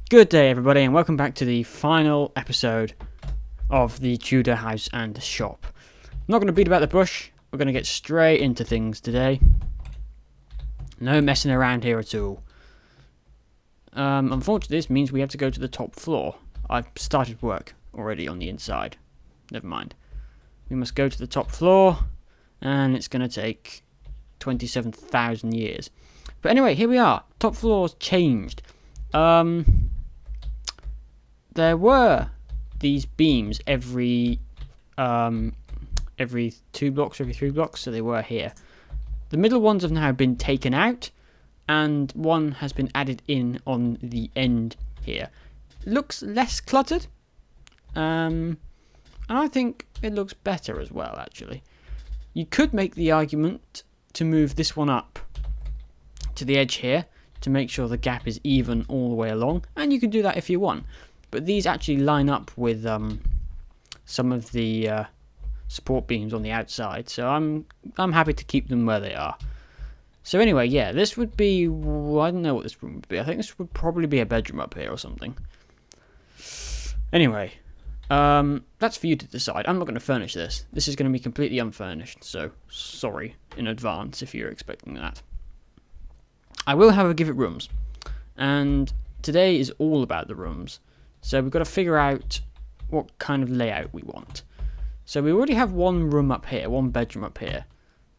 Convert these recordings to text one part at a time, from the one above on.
Good day, everybody, and welcome back to the final episode of the Tudor house and shop. I'm not going to beat about the bush. We're going to get straight into things today. No messing around here at all. Unfortunately, this means we have to go to the top floor. I've started work already on the inside. Never mind. We must go to the top floor, and it's going to take 27,000 years. But anyway, here we are. Top floor's changed. There were these beams every 2 blocks, every 3 blocks, so they were here. The middle ones have now been taken out, and one has been added in on the end here. It looks less cluttered, and I think it looks better as well, actually. You could make the argument to move this one up to the edge here to make sure the gap is even all the way along, and you can do that if you want. But these actually line up with some of the support beams on the outside, so I'm happy to keep them where they are. So anyway, yeah, this would be, I don't know what this room would be. I think this would probably be a bedroom up here or something. Anyway, that's for you to decide. I'm not going to furnish this. This is going to be completely unfurnished, so sorry in advance if you're expecting that. I will, however, give it rooms, and today is all about the rooms. So we've got to figure out what kind of layout we want. So we already have one room up here, one bedroom up here.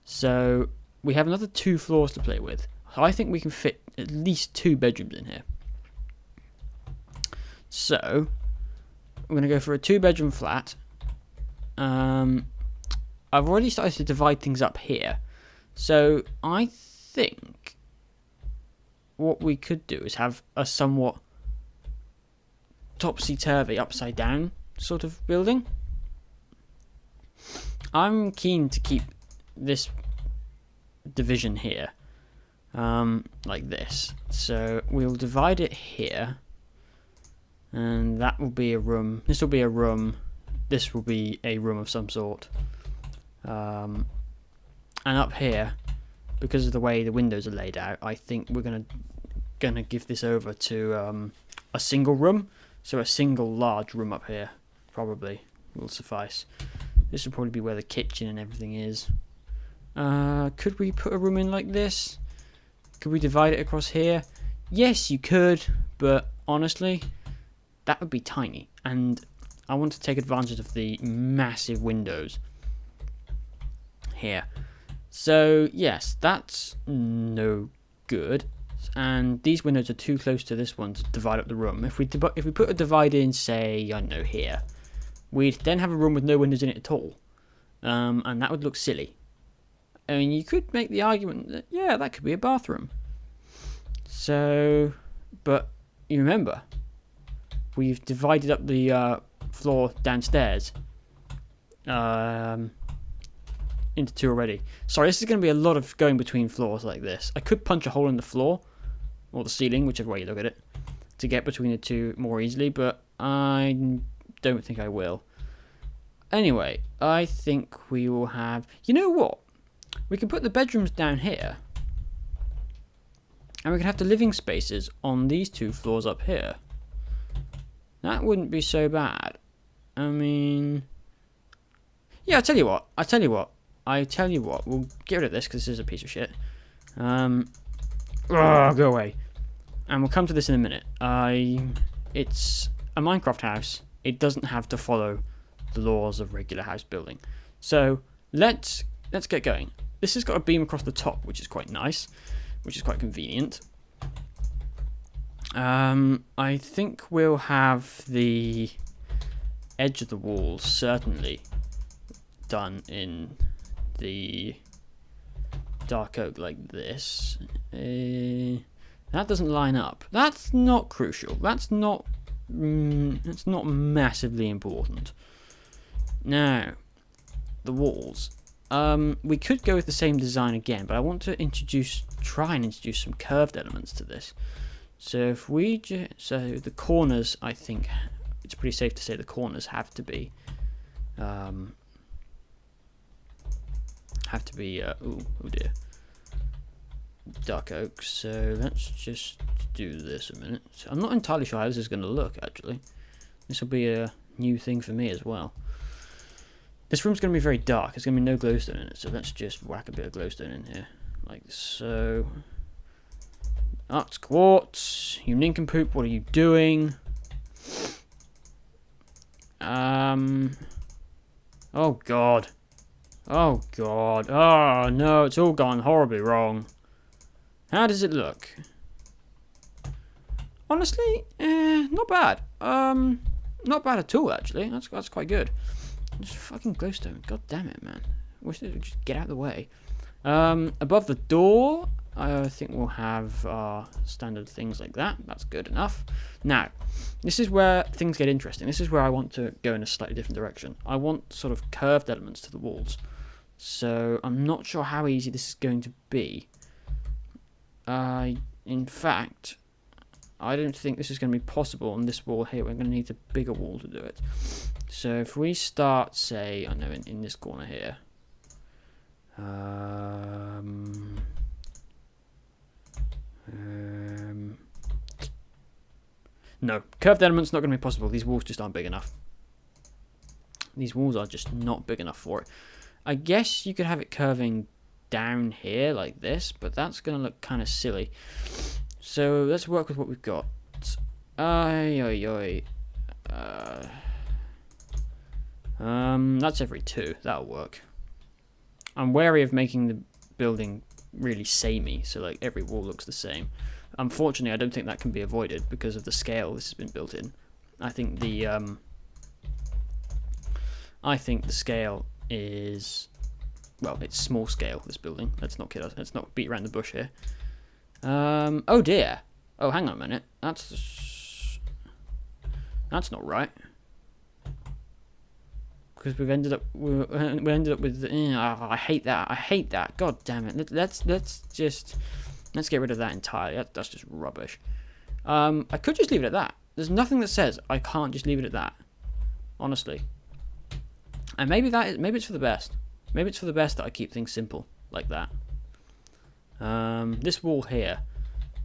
So we have another 2 floors to play with. So I think we can fit at least 2 bedrooms in here. So we're going to go for a 2-bedroom flat. I've already started to divide things up here. So I think what we could do is have a somewhat topsy-turvy, upside-down sort of building. I'm keen to keep this division here, like this. So we'll divide it here, and that will be a room. This will be a room. This will be a room of some sort. And up here, because of the way the windows are laid out, I think we're gonna give this over to a single room. So a single large room up here probably will suffice. This will probably be where the kitchen and everything is. Could we put a room in like this? Could we divide it across here? Yes, you could, but honestly, that would be tiny. And I want to take advantage of the massive windows here. So yes, that's no good. And these windows are too close to this one to divide up the room. If we put a divide in, say, I don't know, here, we'd then have a room with no windows in it at all. And that would look silly. I mean, you could make the argument that, yeah, that could be a bathroom. So, but you remember, we've divided up the floor downstairs into 2 already. Sorry, this is going to be a lot of going between floors like this. I could punch a hole in the floor, or the ceiling, whichever way you look at it, to get between the 2 more easily, but I don't think I will. Anyway, I think we will have... You know what? We can put the bedrooms down here, and we can have the living spaces on these 2 floors up here. That wouldn't be so bad. I mean... Yeah, I tell you what, we'll get rid of this because this is a piece of shit. Go away. And we'll come to this in a minute. It's a Minecraft house. It doesn't have to follow the laws of regular house building. So let's get going. This has got a beam across the top, which is quite nice, which is quite convenient. I think we'll have the edge of the wall certainly done in the dark oak like this. That doesn't line up. That's not crucial. That's not massively important. Now, the walls. We could go with the same design again, but I want to try and introduce some curved elements to this. So if we so the corners, I think it's pretty safe to say the corners have to be oh dear. dark oak, so let's just do this a minute. I'm not entirely sure how this is going to look, actually. This will be a new thing for me as well. This room's going to be very dark. There's going to be no glowstone in it, so let's just whack a bit of glowstone in here. Like so. Arts quartz, you nincompoop, what are you doing? Oh god. Oh god. Oh no, it's all gone horribly wrong. How does it look? Honestly, not bad. Not bad at all, actually. That's quite good. Just fucking glowstone. God damn it, man. Wish they would just get out of the way. Above the door, I think we'll have standard things like that. That's good enough. Now, this is where things get interesting. This is where I want to go in a slightly different direction. I want sort of curved elements to the walls. So I'm not sure how easy this is going to be. In fact, I don't think this is going to be possible on this wall here. We're going to need a bigger wall to do it. So if we start, say, I know in this corner here. No, curved elements not going to be possible. These walls just aren't big enough. These walls are just not big enough for it. I guess you could have it curving down here like this, but that's going to look kind of silly. So let's work with what we've got. That's every 2. That'll work. I'm wary of making the building really samey, so like every wall looks the same. Unfortunately, I don't think that can be avoided because of the scale this has been built in. I think the scale is, well, it's small scale, this building. Let's not kid us. Let's not beat around the bush here. Oh dear. Oh, hang on a minute. That's not right. Because we ended up with. I hate that. I hate that. God damn it. Let's get rid of that entirely. That's just rubbish. I could just leave it at that. There's nothing that says I can't just leave it at that. Honestly. And maybe it's for the best. Maybe it's for the best that I keep things simple like that. This wall here.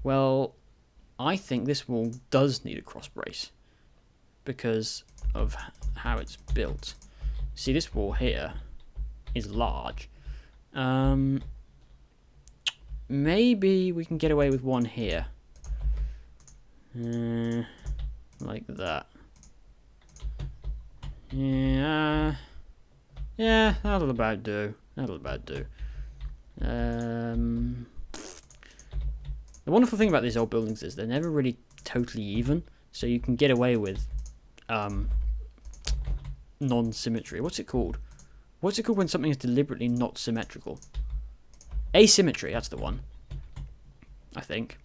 Well, I think this wall does need a cross brace because of how it's built. See, this wall here is large. Maybe we can get away with one here. Like that. Yeah, that'll about do. That'll about do. The wonderful thing about these old buildings is they're never really totally even, so you can get away with non-symmetry. What's it called? What's it called when something is deliberately not symmetrical? Asymmetry, that's the one. I think.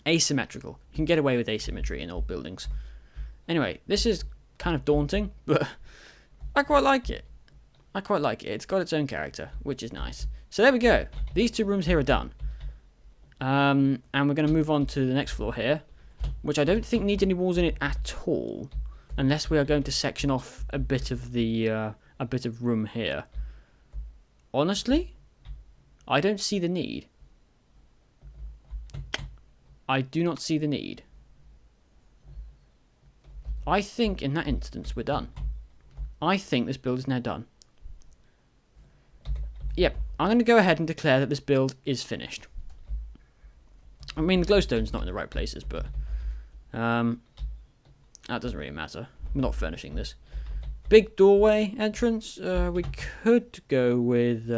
Asymmetrical. You can get away with asymmetry in old buildings. Anyway, this is kind of daunting, but I quite like it. I quite like it. It's got its own character, which is nice. So there we go. These 2 rooms here are done. And we're going to move on to the next floor here, which I don't think needs any walls in it at all, unless we are going to section off a bit of the room here. Honestly, I don't see the need. I do not see the need. I think in that instance we're done. I think this build is now done. Yep, I'm going to go ahead and declare that this build is finished. I mean, the glowstone's not in the right places, but that doesn't really matter. We're not furnishing this. Big doorway entrance. We could go with.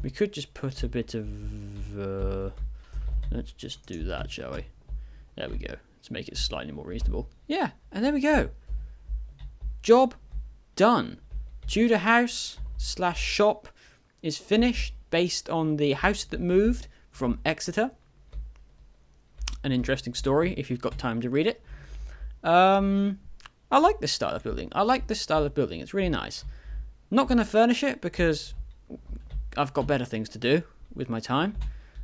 We could just put a bit of. Let's just do that, shall we? There we go. Let's make it slightly more reasonable. Yeah, and there we go. Job done. Tudor house / shop is finished based on the house that moved from Exeter. An interesting story if you've got time to read it. I like this style of building. It's really nice. Not going to furnish it because I've got better things to do with my time,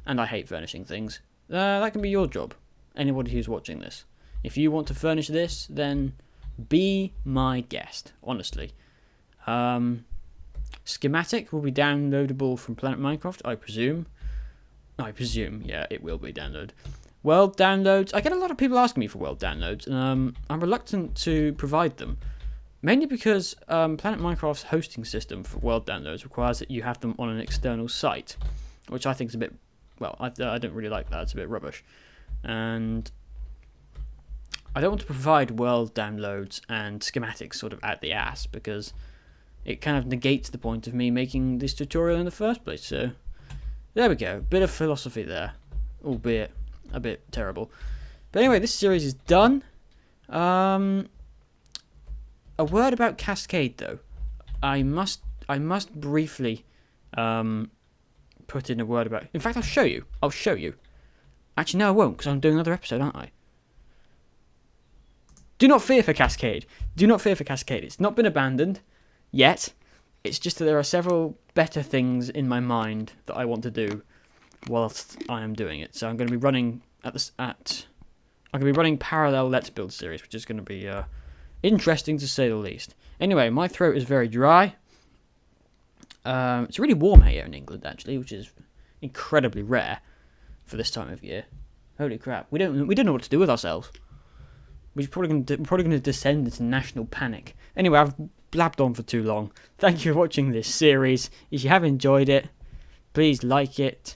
and I hate furnishing things. That can be your job. Anybody who's watching this. If you want to furnish this, then be my guest, honestly. Schematic will be downloadable from Planet Minecraft, I presume. I presume, yeah, it will be download. World downloads. I get a lot of people asking me for world downloads, and I'm reluctant to provide them. Mainly because Planet Minecraft's hosting system for world downloads requires that you have them on an external site, which I think is a bit, well, I don't really like that. It's a bit rubbish. And I don't want to provide world downloads and schematics sort of out the ass, because it kind of negates the point of me making this tutorial in the first place. So there we go. Bit of philosophy there, albeit a bit terrible. But anyway, this series is done. A word about Cascade, though. I must briefly put in a word about. In fact, I'll show you. Actually, no, I won't, because I'm doing another episode, aren't I? Do not fear for Cascade. Do not fear for Cascade. It's not been abandoned yet. It's just that there are several better things in my mind that I want to do whilst I am doing it. So I'm going to be running I'm going to be running parallel Let's Build series, which is going to be interesting to say the least. Anyway, my throat is very dry. It's really warm here in England, actually, which is incredibly rare for this time of year. Holy crap! We don't know what to do with ourselves. We're probably going to descend into national panic. Anyway, I've blabbed on for too long. Thank you for watching this series. If you have enjoyed it, please like it.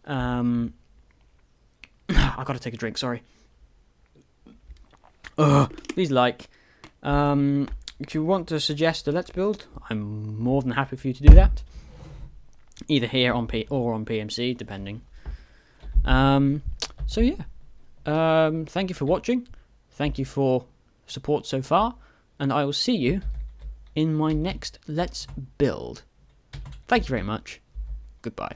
I've got to take a drink. Sorry. Please like. If you want to suggest a Let's Build, I'm more than happy for you to do that. Either here on or on PMC, depending. So yeah. Thank you for watching. Thank you for support so far. And I will see you in my next Let's Build. Thank you very much. Goodbye.